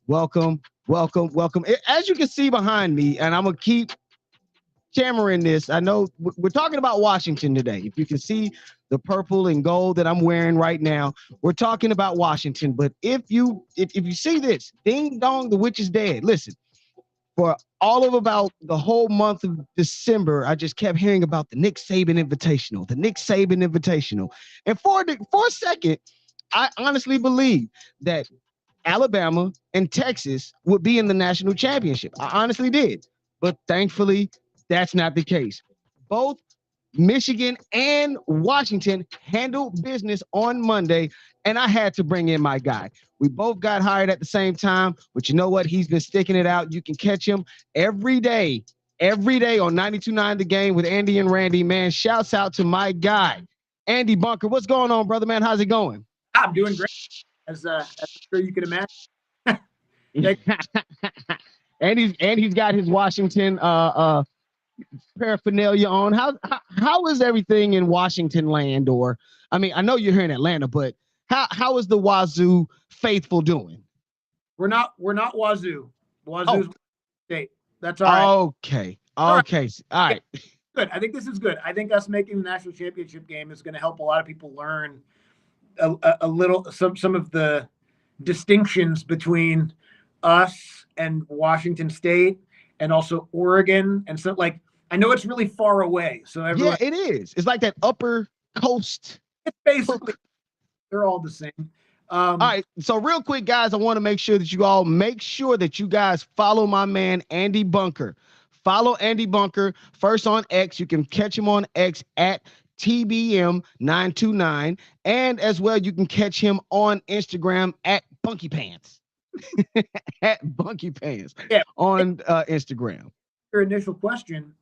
Welcome, welcome, welcome. As you can see behind me, and I'm gonna keep hammering this. I know we're talking about Washington today. If you can see the purple and gold that I'm wearing right now, we're talking about Washington. But if you see this, ding dong, the witch is dead. Listen, for all of about the whole month of December, I just kept hearing about the Nick Saban Invitational, the Nick Saban Invitational. And for a second, I honestly believe that Alabama and Texas would be in the national championship. I honestly did. But thankfully, that's not the case. Both Michigan and Washington handled business on Monday, and I had to bring in my guy. We both got hired at the same time, but you know what? He's been sticking it out. You can catch him every day on 92.9 The Game with Andy and Randy. Man, shouts out to my guy, Andy Bunker. What's going on, brother, man? How's it going? I'm doing great, as I'm sure you can imagine. Thank- And he's got his Washington paraphernalia on. How is everything in Washington land? Or I mean, I know you're here in Atlanta, but how is the Wazoo faithful doing? we're not Wazoo. Oh, Wazoo's state. That's all right. okay, All right. okay, all right. Good. I think this is good. I think us making the national championship game is going to help a lot of people learn a little some of the distinctions between us and Washington State and also Oregon and so like I know it's really far away. So Yeah, everyone it is. It's like that upper coast. it's All basically they're all the same. Um, right. So real quick, guys, I want to make sure that you guys follow my man Andy Bunker. Follow Andy Bunker first on X. You can catch him on X at TBM929. And as well, you can catch him on Instagram at Bunky Pants. At Bunky Pants yeah, on Instagram. your initial question,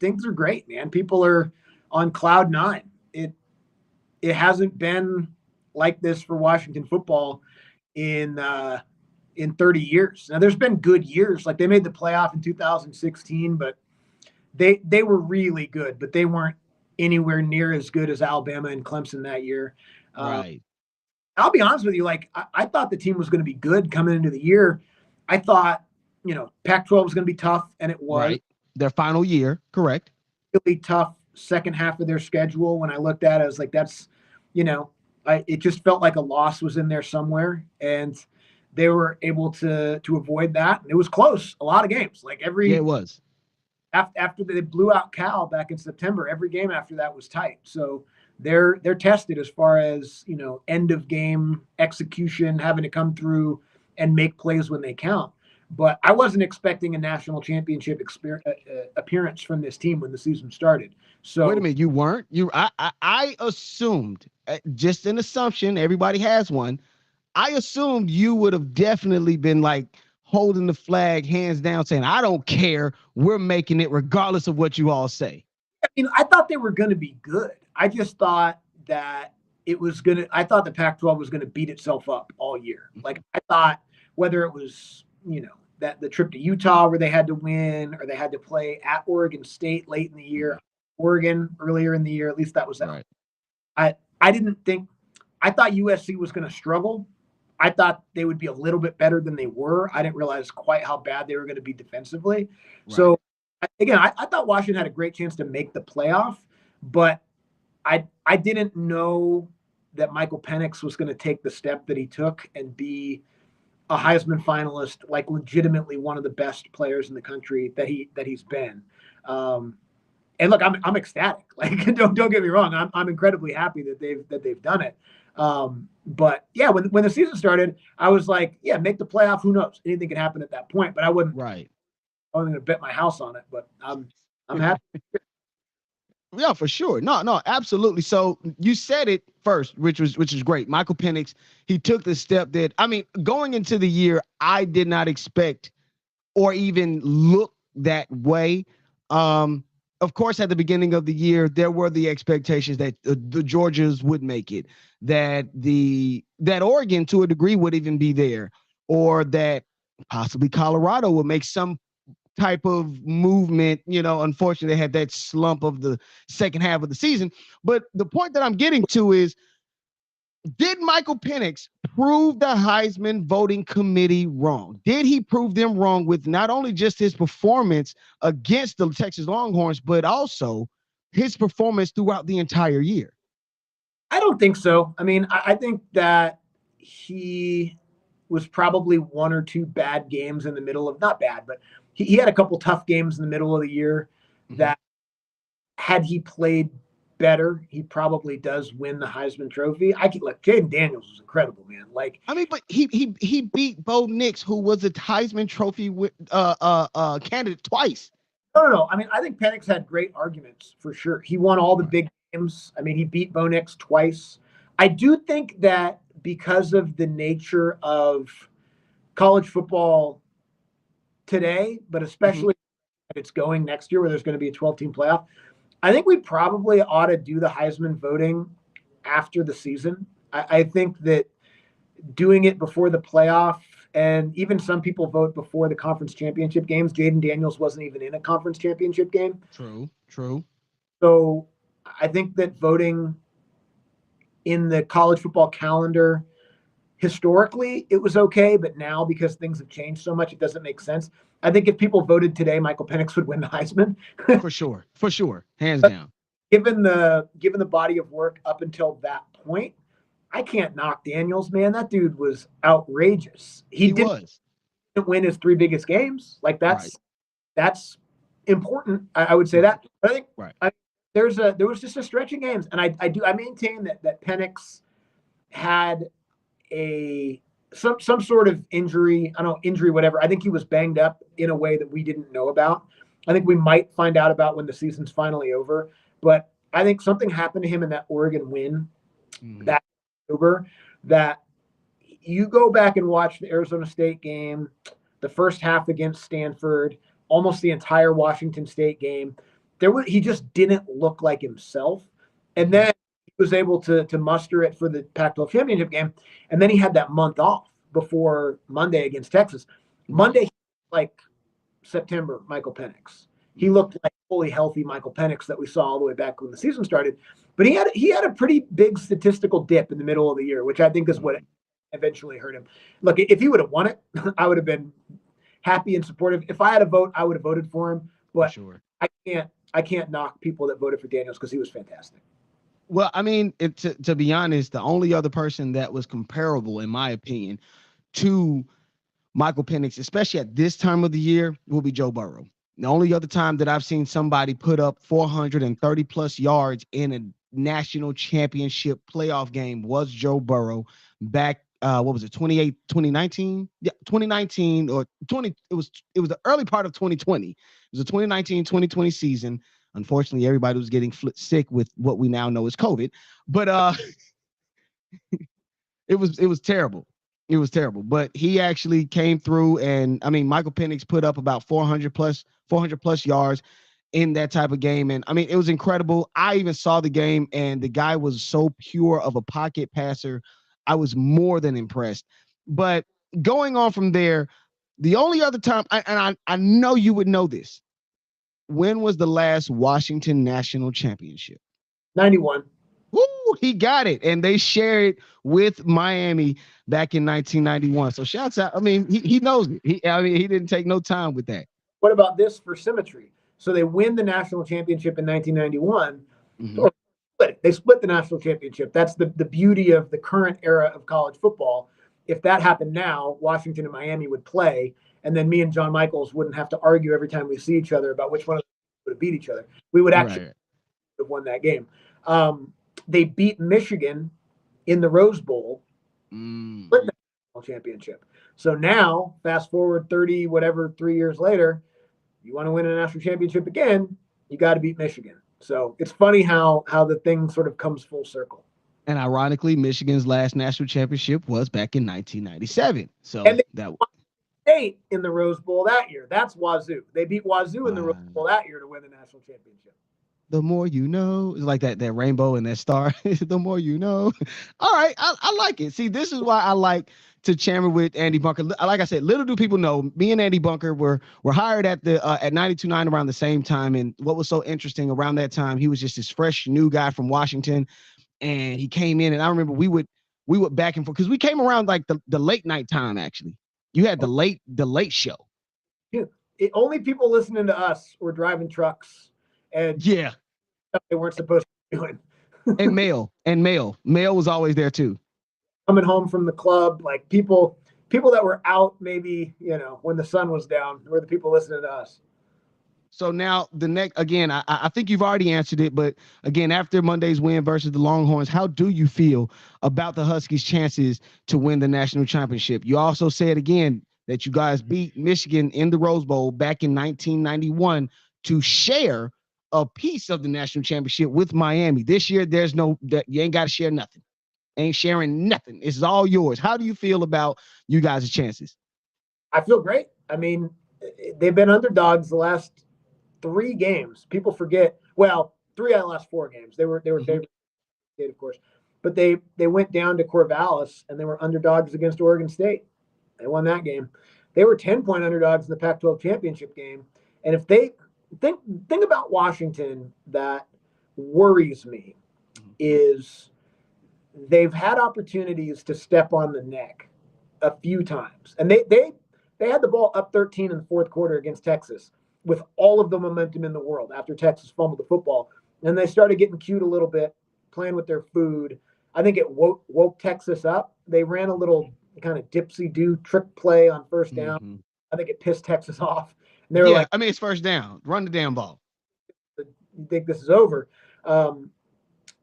things are great, man. People are on cloud nine. It hasn't been like this for Washington football in uh, in 30 years. Now, there's been good years, like they made the playoff in 2016, but they were really good, but they weren't anywhere near as good as Alabama and Clemson that year. Uh, Right. I'll be honest with you, like I thought the team was going to be good coming into the year. I thought Pac-12 was going to be tough, and it was Right. Their final year. Correct. really tough second half of their schedule. When I looked at it, I was like, that's, you know, it just felt like a loss was in there somewhere, and they were able to avoid that. And it was close, a lot of games. Like Yeah, every it was. after they blew out Cal back in September, every game after that was tight. So they're tested as far as end of game execution, having to come through and make plays when they count. But I wasn't expecting a national championship appearance from this team when the season started. Wait a So minute, you weren't? I assumed, just an assumption, everybody has one. I assumed you would have definitely been like holding the flag hands down saying, I don't care. We're making it regardless of what you all say. I thought they were going to be good. I just thought that I thought the Pac-12 was going to beat itself up all year. Like I thought whether it was, that the trip to Utah where they had to win or they had to play at Oregon State late in the year, Oregon earlier in the year, at least that was that. Right. I didn't think I thought USC was going to struggle. I thought they would be a little bit better than they were. I didn't realize quite how bad they were going to be defensively. Right. So again, I thought Washington had a great chance to make the playoff, but I didn't know that Michael Penix was going to take the step that he took and be a Heisman finalist, like legitimately one of the best players in the country that he's been. And look, I'm ecstatic. Like don't get me wrong, I'm incredibly happy that they've done it. But yeah, when the season started, I was like, yeah, make the playoff. Who knows? Anything can happen at that point. But Right. I wasn't going to bet my house on it. But I'm happy. Yeah, for sure. No, no, absolutely. So you said it first, which is great. Michael Penix, he took the step that I mean, going into the year, I did not expect or even look that way. Of course, at the beginning of the year, there were the expectations that the Georgias would make it, that Oregon to a degree would even be there, or that possibly Colorado would make some type of movement. Unfortunately, they had that slump of the second half of the season. But the point that I'm getting to is Did Michael Penix prove the Heisman voting committee wrong? Did he prove them wrong with not only just his performance against the Texas Longhorns, but also his performance throughout the entire year? I don't think so. I mean, I think that he was probably one or two bad games in the middle of, not bad, but he had a couple tough games in the middle of the year Mhm. that had he played better, he probably does win the Heisman Trophy. I keep like Jaden Daniels was incredible, man. Like, I mean, but he beat Bo Nix, who was a Heisman Trophy candidate twice. no. I mean, I think Penix had great arguments for sure. He won all the Right. big games. I mean, he beat Bo Nix twice. I do think that because of the nature of college football today, but Mhm. especially if it's going next year where there's going to be a 12-team playoff, I think we probably ought to do the Heisman voting after the season. I think that doing it before the playoff, and even some people vote before the conference championship games. Jaden Daniels wasn't even in a conference championship game. True. True. So I think that voting in the college football calendar historically it was okay, but now because things have changed so much, it doesn't make sense. I think if people voted today, Michael Penix would win the Heisman. For sure. For sure. Hands But down. given the body of work up until that point, I can't knock Daniels, man. That dude was outrageous. He He didn't was. win his three biggest games. Like Right. that's important. I would say Right. that. But I think Right. there was just a stretch of games, and I maintain that Penix had a some sort of injury. I don't know, injury, whatever. I think he was banged up in a way that we didn't know about. I think we might find out about when the season's finally over. But I think something happened to him in that Oregon win Mhm. that October that you go back and watch the Arizona State game, the first half against Stanford, almost the entire Washington State game. He just didn't look like himself. And Mhm. then he was able to muster it for the Pac-12 championship game. And then he had that month off before Monday against Texas. Right. Monday, like September, Michael Penix. He Mhm. looked like fully healthy Michael Penix that we saw all the way back when the season started. But he had a pretty big statistical dip in the middle of the year, which I think is what Mhm. eventually hurt him. Look, if he would have won it, I would have been happy and supportive. If I had a vote, I would have voted for him. For But sure. I can't knock people that voted for Daniels because he was fantastic. Well, I mean, to be honest, the only other person that was comparable, in my opinion, to Michael Penix, especially at this time of the year, will be Joe Burrow. The only other time that I've seen somebody put up 430 plus yards in a national championship playoff game was Joe Burrow back what was it 28 2019? Yeah, 2019 or 20 it was the early part of 2020. It was a 2019-2020 season. Unfortunately, everybody was getting sick with what we now know as COVID. But it was terrible. It was terrible. But he actually came through, and I mean, Michael Penix put up about 400 plus yards in that type of game. And I mean, it was incredible. I even saw the game, and the guy was so pure of a pocket passer. I was more than impressed. But going on from there, the only other time, I know you would know this. When was the last Washington national championship? 91. Woo, he got it. And they shared it with Miami back in 1991. So shouts out. I mean, he knows it. I mean, he didn't take no time with that. What about this for symmetry? So they win the national championship in 1991. Mm-hmm. Or they split the national championship. That's the beauty of the current era of college football. If that happened now, Washington and Miami would play, and then me and John Michaels wouldn't have to argue every time we see each other about which one of them would have beat each other. We would actually Right. have won that game. Um, they beat Michigan in the Rose Bowl, Mm. split the national championship. So now, fast forward 30, whatever, 3 years later, you want to win a national championship again, you got to beat Michigan. So it's funny how the thing sort of comes full circle. And ironically, Michigan's last national championship was back in 1997. And So they that won State in the Rose Bowl that year. That's Wazoo. They beat Wazoo in the Rose uh, Bowl that year to win the national championship. the more you know, it's like that rainbow and that star. The more you know. All right, I like it. See, this is why I like to chamber with Andy Bunker. Like I said, little do people know, me and Andy Bunker were hired at the at 92.9 around the same time. And what was so interesting around that time, he was just this fresh new guy from Washington, and he came in, and I remember we would. we went back and forth because we came around like the late night time. Actually, you had the late show. Only people listening to us were driving trucks and Yeah, they weren't supposed to be doing. and Mail was always there too. Coming home from the club, like people that were out maybe, when the sun was down were the people listening to us. So now the next, again, I think you've already answered it, but again, after Monday's win versus the Longhorns, how do you feel about the Huskies' chances to win the national championship? You also said again that you guys beat Michigan in the Rose Bowl back in 1991 to share a piece of the national championship with Miami. This year, there's you ain't got to share nothing. Ain't sharing nothing. It's all yours. How do you feel about you guys' chances? I feel great. I mean, they've been underdogs the last 3 games. People forget. Well, 3 out of the last 4 games. They were favored, of course, but they went down to Corvallis and they were underdogs against Oregon State. They won that game. They were 10-point underdogs in the Pac-12 championship game. And if they think about Washington, that worries me is they've had opportunities to step on the neck a few times, and they had the ball up 13 in the fourth quarter against Texas with all of the momentum in the world after Texas fumbled the football, and they started getting cute a little bit, playing with their food. I think it woke Texas up. They ran a little kind of dipsy-do trick play on first down. Mm-hmm. I think it pissed Texas off. And they were like, I mean, it's first down. Run the damn ball. You think this is over?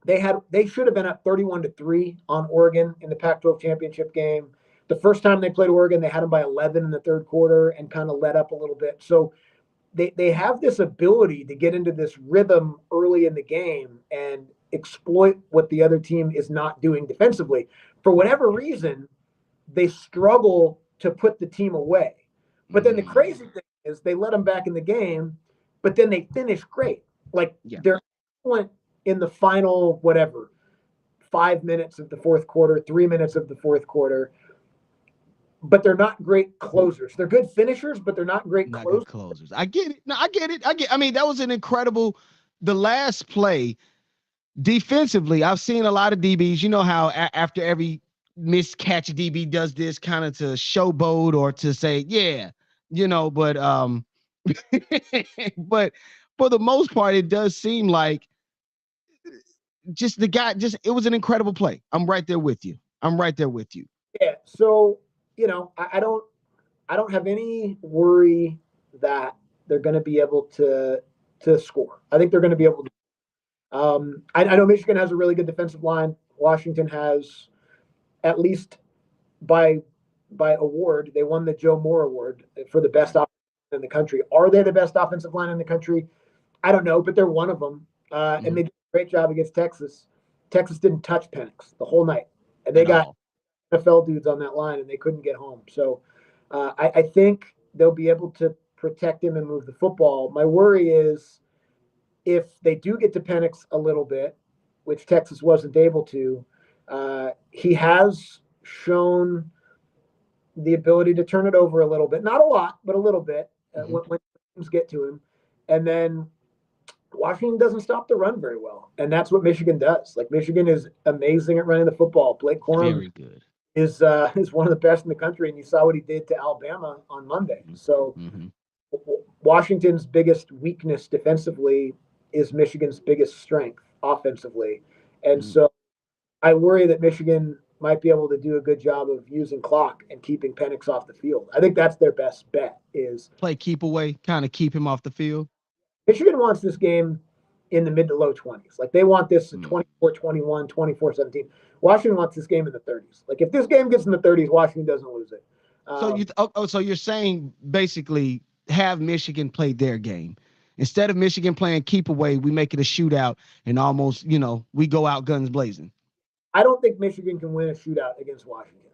They should have been up 31-3 on Oregon in the Pac-12 championship game. The first time they played Oregon, they had them by 11 in the third quarter and kind of let up a little bit. So they have this ability to get into this rhythm early in the game and exploit what the other team is not doing defensively. For whatever reason, they struggle to put the team away. But then the crazy thing is they let them back in the game, but then they finish great. Like they're excellent in the final, 5 minutes of the fourth quarter, 3 minutes of the fourth quarter. But they're not great closers. They're good finishers, but they're not great closers. I get it. No, I get it. I mean, that was an incredible. The last play defensively, I've seen a lot of DBs. You know how after every miscatch, DB does this kind of to showboat or to say, yeah, but but for the most part, it does seem like just the guy. It was an incredible play. I'm right there with you. Yeah. So I don't have any worry that they're going to be able to score. I think they're going to be able to. I know Michigan has a really good defensive line. Washington has, at least by award, they won the Joe Moore Award for the best offensive line in the country. Are they the best offensive line in the country? I don't know, but they're one of them. And they did a great job against Texas. Texas didn't touch Penix the whole night, and they got NFL dudes on that line, and they couldn't get home. So I think they'll be able to protect him and move the football. My worry is if they do get to Penix a little bit, which Texas wasn't able to, he has shown the ability to turn it over a little bit. Not a lot, but a little bit when teams get to him. And then Washington doesn't stop the run very well. And that's what Michigan does. Like, Michigan is amazing at running the football. Blake Corum very good. Is one of the best in the country, and you saw what he did to Alabama on Monday. So Washington's biggest weakness defensively is Michigan's biggest strength offensively. And so I worry that Michigan might be able to do a good job of using clock and keeping Penix off the field. I think that's their best bet, is play keep away, kind of keep him off the field. Michigan wants this game in the mid to low 20s. Like, they want this 24-21, 24-17. Washington wants this game in the 30s. Like, if this game gets in the 30s, Washington doesn't lose it. So you're saying basically have Michigan play their game. Instead of Michigan playing keep away, we make it a shootout and almost, we go out guns blazing. I don't think Michigan can win a shootout against Washington.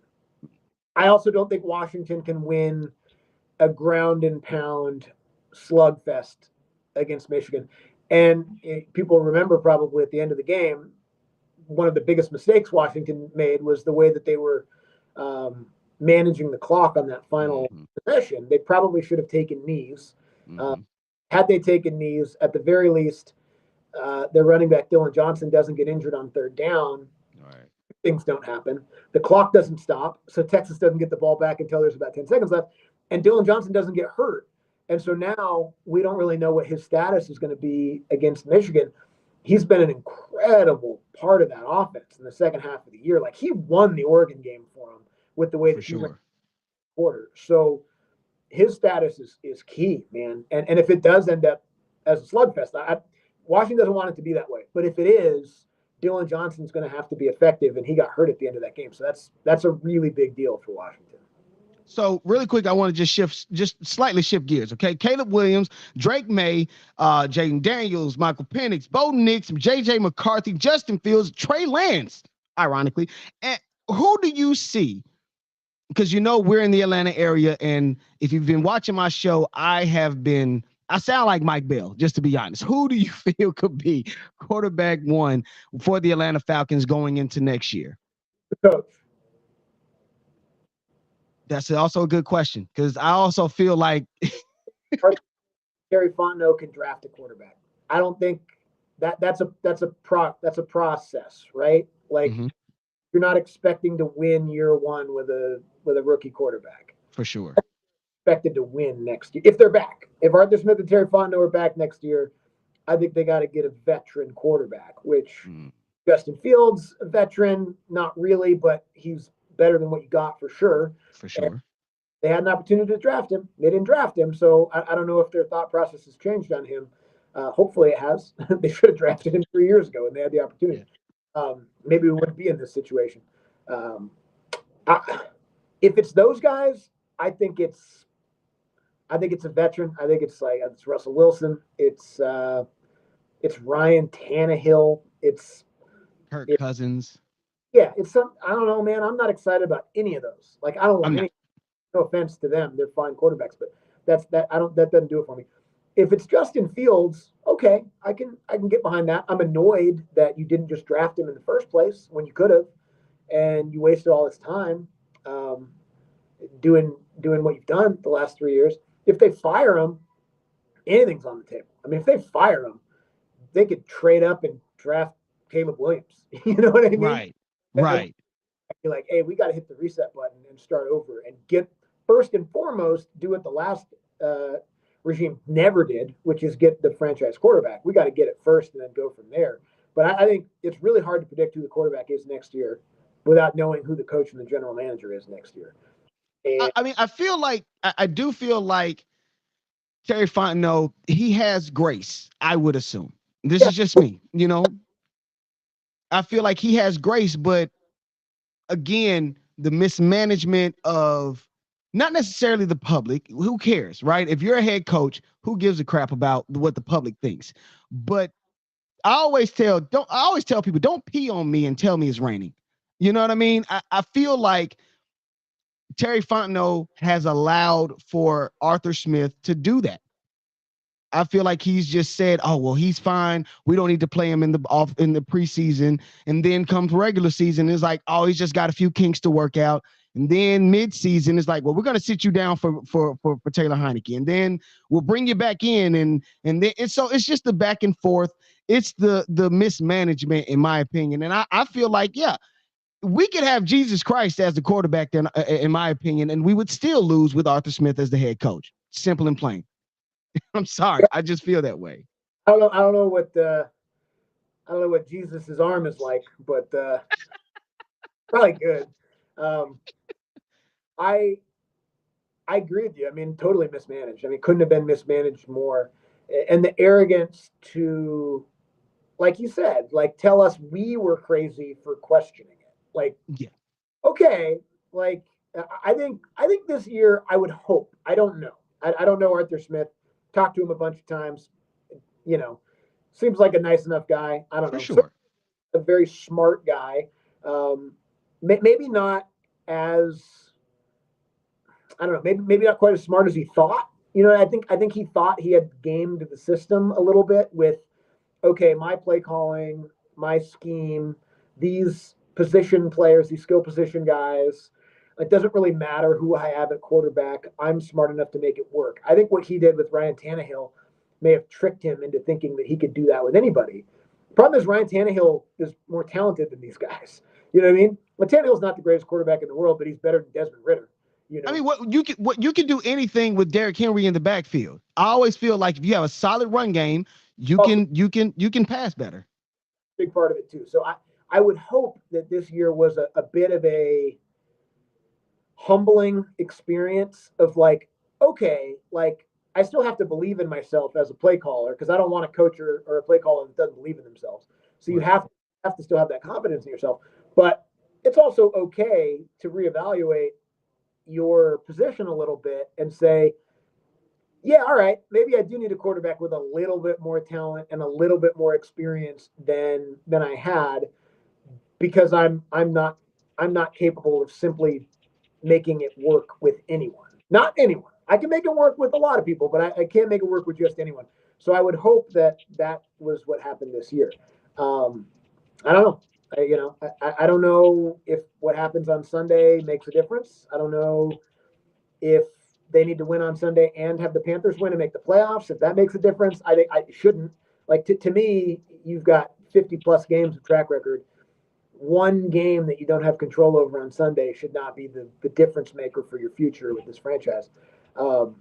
I also don't think Washington can win a ground and pound slugfest against Michigan. And people remember probably at the end of the game, one of the biggest mistakes Washington made was the way that they were managing the clock on that final possession. They probably should have taken knees. Had they taken knees, at the very least, their running back Dylan Johnson doesn't get injured on third down. Right. things don't happen. The clock doesn't stop, so Texas doesn't get the ball back until there's about 10 seconds left, and Dylan Johnson doesn't get hurt. And so now we don't really know what his status is going to be against Michigan. He's been an incredible part of that offense in the second half of the year. Like, he won the Oregon game for him with the way that he went quarter. So his status is key, man. And if it does end up as a slugfest, Washington doesn't want it to be that way. But if it is, Dylan Johnson's going to have to be effective, and he got hurt at the end of that game. So that's a really big deal for Washington. So really quick, I want to just slightly shift gears. Okay. Caleb Williams, Drake May, Jaden Daniels, Michael Penix, Bowden Nix, JJ McCarthy, Justin Fields, Trey Lance, ironically. And who do you see? Because we're in the Atlanta area, and if you've been watching my show, I sound like Mike Bell, just to be honest. Who do you feel could be quarterback one for the Atlanta Falcons going into next year? The coach. That's also a good question, because I also feel like Terry Fontenot can draft a quarterback. I don't think that's a process, right? Like, you're not expecting to win year one with a rookie quarterback. For sure. Expected to win next year if they're back. If Arthur Smith and Terry Fontenot are back next year, I think they got to get a veteran quarterback, which Justin Fields, a veteran, not really, but he's better than what you got for sure. For sure. And they had an opportunity to draft him. They didn't draft him, so I don't know if their thought process has changed on him. Hopefully it has. They should have drafted him 3 years ago, and they had the opportunity. Yeah. Maybe we wouldn't be in this situation. If it's those guys, I think it's a veteran. I think it's Russell Wilson. It's Ryan Tannehill. It's Kirk Cousins. Yeah, I don't know, man. I'm not excited about any of those. Like, I don't want any. No offense to them, they're fine quarterbacks, but that doesn't do it for me. If it's Justin Fields, okay, I can get behind that. I'm annoyed that you didn't just draft him in the first place when you could have, and you wasted all this time doing what you've done the last 3 years. If they fire him, anything's on the table. I mean, if they fire him, they could trade up and draft Caleb Williams. You know what I mean? Right. Be like, hey, we got to hit the reset button and start over and get, first and foremost, do what the last regime never did, which is get the franchise quarterback. We got to get it first and then go from there. But I think it's really hard to predict who the quarterback is next year without knowing who the coach and the general manager is next year. And I do feel like Terry Fontenot, he has grace, I would assume. This is just me, I feel like he has grace, but again, the mismanagement of not necessarily the public. Who cares, right? If you're a head coach, who gives a crap about what the public thinks? But I always tell people, don't pee on me and tell me it's raining. You know what I mean? I feel like Terry Fontenot has allowed for Arthur Smith to do that. I feel like he's just said, oh, well, he's fine. We don't need to play him in the preseason. And then comes regular season, it's like, oh, he's just got a few kinks to work out. And then mid-season, it's like, well, we're going to sit you down for Taylor Heineke. And then we'll bring you back in. And so it's just the back and forth. It's the mismanagement, in my opinion. And I feel like, yeah, we could have Jesus Christ as the quarterback, then, in my opinion, and we would still lose with Arthur Smith as the head coach. Simple and plain. I'm sorry. I just feel that way. I don't know what Jesus's arm is like, but probably good. I agree with you. I mean, totally mismanaged. I mean, couldn't have been mismanaged more. And the arrogance to, like you said, like, tell us we were crazy for questioning it. Like, yeah, okay, like, I think this year, I would hope. I don't know. I don't know Arthur Smith. Talked to him a bunch of times. Seems like a nice enough guy. I don't know. Sure. A very smart guy. Maybe not as, I don't know. Maybe not quite as smart as he thought. I think he thought he had gamed the system a little bit with, okay, my play calling, my scheme, these position players, these skill position guys. It doesn't really matter who I have at quarterback. I'm smart enough to make it work. I think what he did with Ryan Tannehill may have tricked him into thinking that he could do that with anybody. The problem is Ryan Tannehill is more talented than these guys. You know what I mean? But Tannehill's not the greatest quarterback in the world, but he's better than Desmond Ritter. You I know, mean, what you can do anything with Derrick Henry in the backfield. I always feel like if you have a solid run game, also you can pass better. a big part of it too. So I would hope that this year was a bit of a humbling experience of like, okay, like I still have to believe in myself as a play caller because I don't want a coach or a play caller that doesn't believe in themselves. So you Right. have to still have that confidence in yourself. But it's also okay to reevaluate your position a little bit and say, yeah, all right, maybe I do need a quarterback with a little bit more talent and a little bit more experience than I had because I'm not capable of simply making it work with anyone. Not anyone. I can make it work with a lot of people, but I can't make it work with just anyone. So I would hope that that was what happened this year. Um, I don't know. I don't know if what happens on Sunday makes a difference. I don't know if they need to win on Sunday and have the Panthers win and make the playoffs. If that makes a difference, I think I shouldn't. Like to me, you've got 50 plus games of track record. One game that you don't have control over on Sunday should not be the difference maker for your future with this franchise. Um,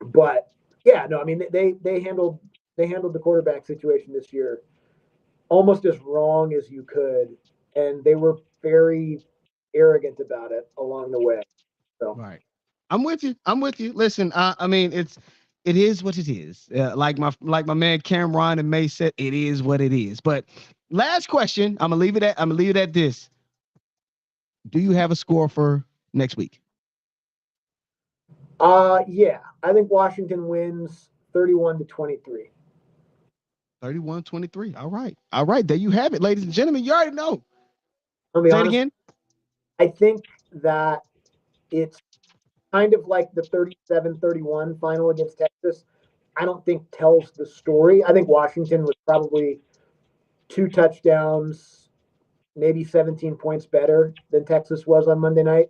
but yeah, no, I mean they handled the quarterback situation this year almost as wrong as you could, and they were very arrogant about it along the way. So Right. I'm with you. I'm with you. Listen, I mean, it is what it is. Like my man Cameron and May said, it is what it is. But last question, I'm gonna leave it at this. Do you have a score for next week? yeah, I think Washington wins 31-23. 31-23. All right. All right. There you have it, ladies and gentlemen. You already know. I'll be Say it honest. again. I think that it's kind of like the 37-31 final against Texas. I don't think tells the story. I think Washington was probably 2 touchdowns, maybe 17 points better than Texas was on Monday night.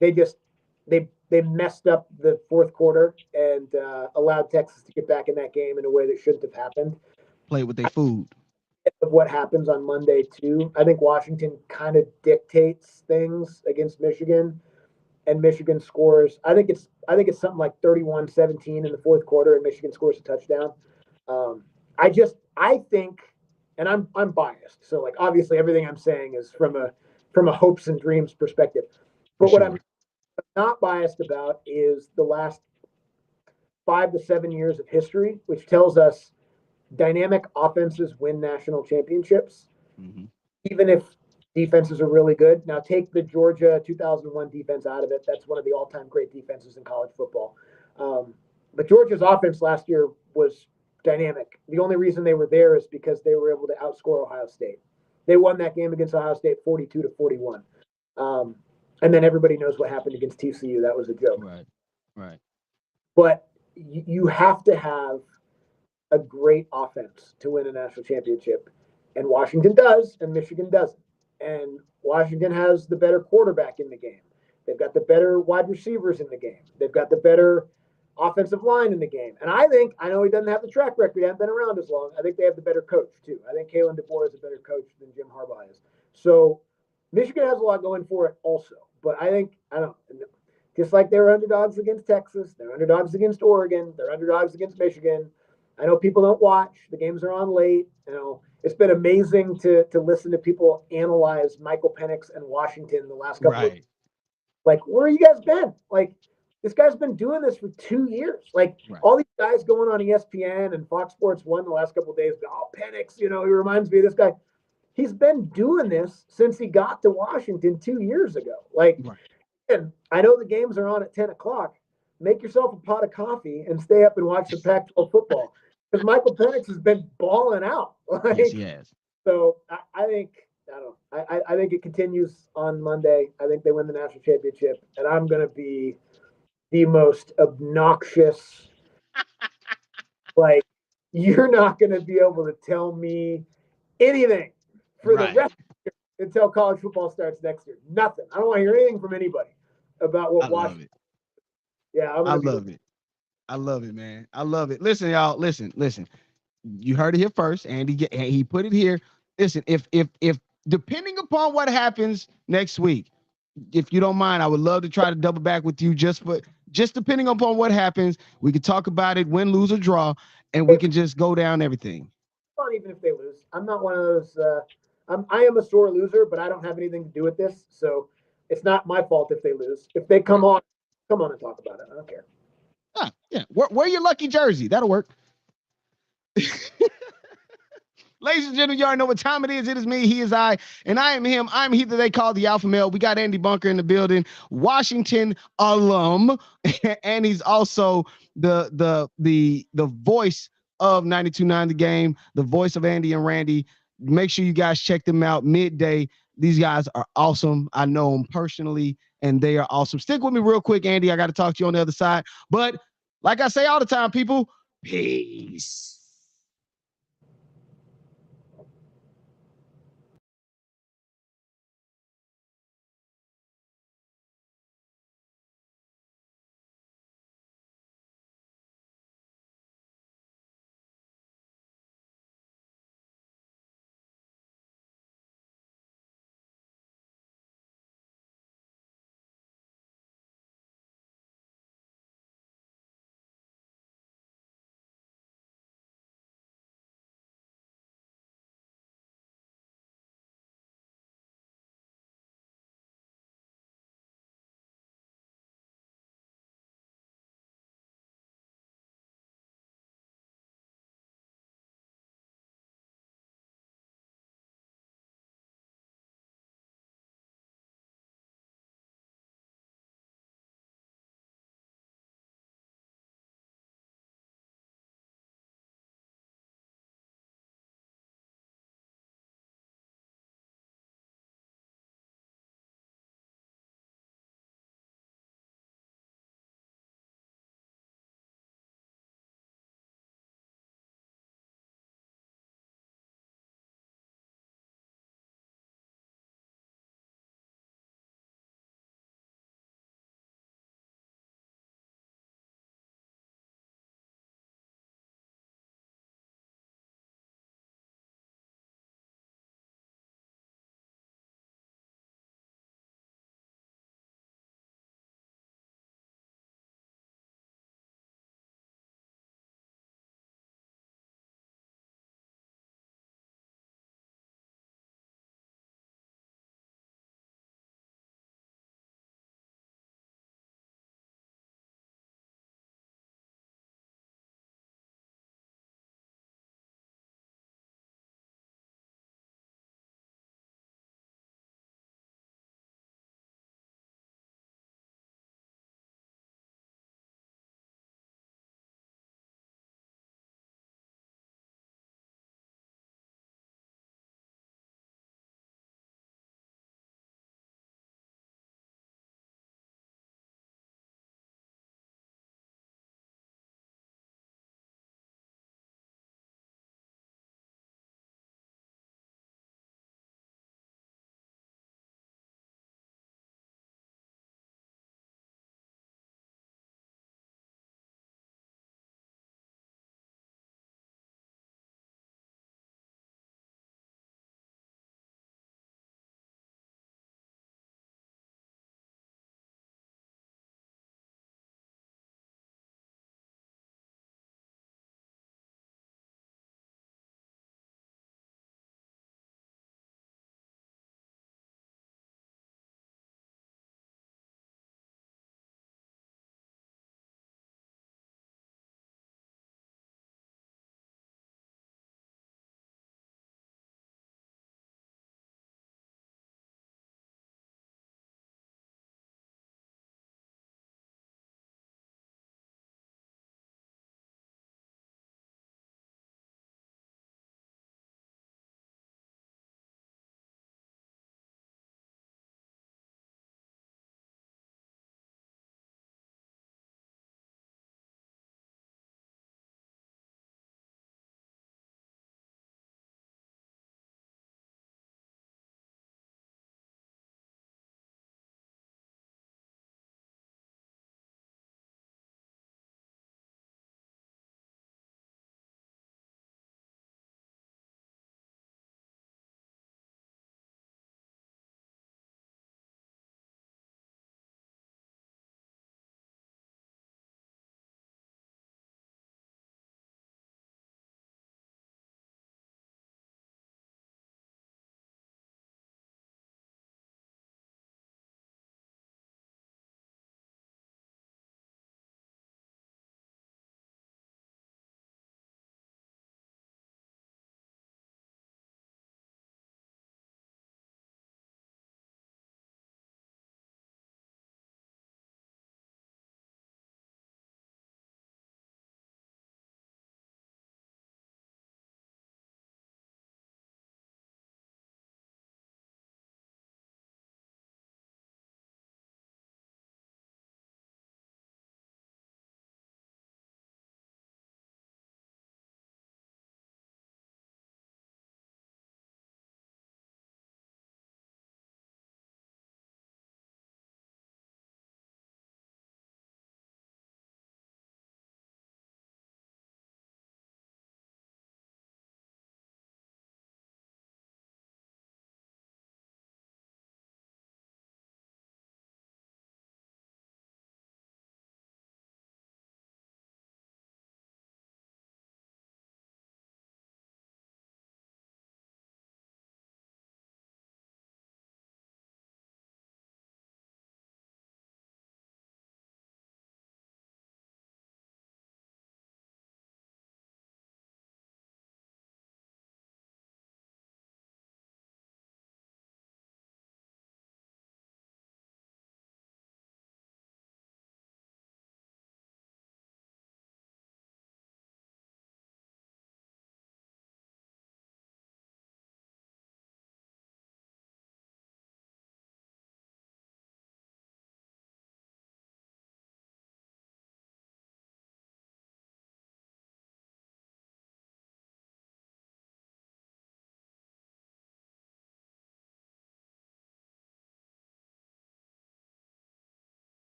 They just they messed up the fourth quarter and allowed Texas to get back in that game in a way that shouldn't have happened. Play with their food. Of what happens on Monday too. I think Washington kind of dictates things against Michigan and Michigan scores. I think it's something like 31-17 in the fourth quarter and Michigan scores a touchdown. I think and I'm biased. So like obviously everything I'm saying is from a hopes and dreams perspective. For But what I'm sure. not biased about is the last 5 to 7 years of history, which tells us dynamic offenses win national championships, Hmm. even if defenses are really good. Now, take the Georgia 2001 defense out of it. That's one of the all time great defenses in college football. But Georgia's offense last year was dynamic. The only reason they were there is because they were able to outscore Ohio State. They won that game against Ohio State 42-41. Um, and then everybody knows what happened against TCU. That was a joke. Right. Right. But you have to have a great offense to win a national championship. And Washington does, and Michigan doesn't. And Washington has the better quarterback in the game. They've got the better wide receivers in the game. They've got the better offensive line in the game. And I know he doesn't have the track record, he hasn't been around as long. I think they have the better coach, too. I think Kalen DeBoer is a better coach than Jim Harbaugh is. So Michigan has a lot going for it also. But I don't know. Just like they're underdogs against Texas, they're underdogs against Oregon, they're underdogs against Michigan. I know people don't watch. The games are on late. It's been amazing to listen to people analyze Michael Penix and Washington the last couple of Right. like, where you guys been? Like, this guy's been doing this for 2 years. Like Right. all these guys going on ESPN and Fox Sports One the last couple of days. Oh, Penix, he reminds me of this guy. He's been doing this since he got to Washington 2 years ago. Like, Right. and I know the games are on at 10 o'clock. Make yourself a pot of coffee and stay up and watch the Pac-12 football because Michael Penix has been balling out. Yes, he Like, has. so I think I don't know. I think it continues on Monday. I think they win the national championship, and I'm going to be the most obnoxious. Like, you're not going to be able to tell me anything for the Right. rest until college football starts next year. Nothing. I don't want to hear anything from anybody about I what love Washington. it. Yeah, I'm I going to be. love it. I love it, man. I love it. Listen, y'all. Listen. You heard it here first. Andy, he put it here. Listen, if depending upon what happens next week, if you don't mind, I would love to try to double back with you just depending upon what happens. We could talk about it, win, lose, or draw, and we can just go down everything. Fun even if they lose. I'm not one of those. I am a sore loser, but I don't have anything to do with this, so it's not my fault if they lose. If they come on and talk about it. I don't care. Yeah. Wear your lucky jersey. That'll work. Ladies and gentlemen, you already know what time it is. It is me, he is I, and I am him. I'm he that they call the Alphamale. We got Andy Bunker in the building, Washington alum, and he's also the voice of 92.9 The Game, the voice of Andy and Randy. Make sure you guys check them out midday. These guys are awesome. I know them personally, and they are awesome. Stick with me real quick, Andy. I got to talk to you on the other side. But like I say all the time, people, peace.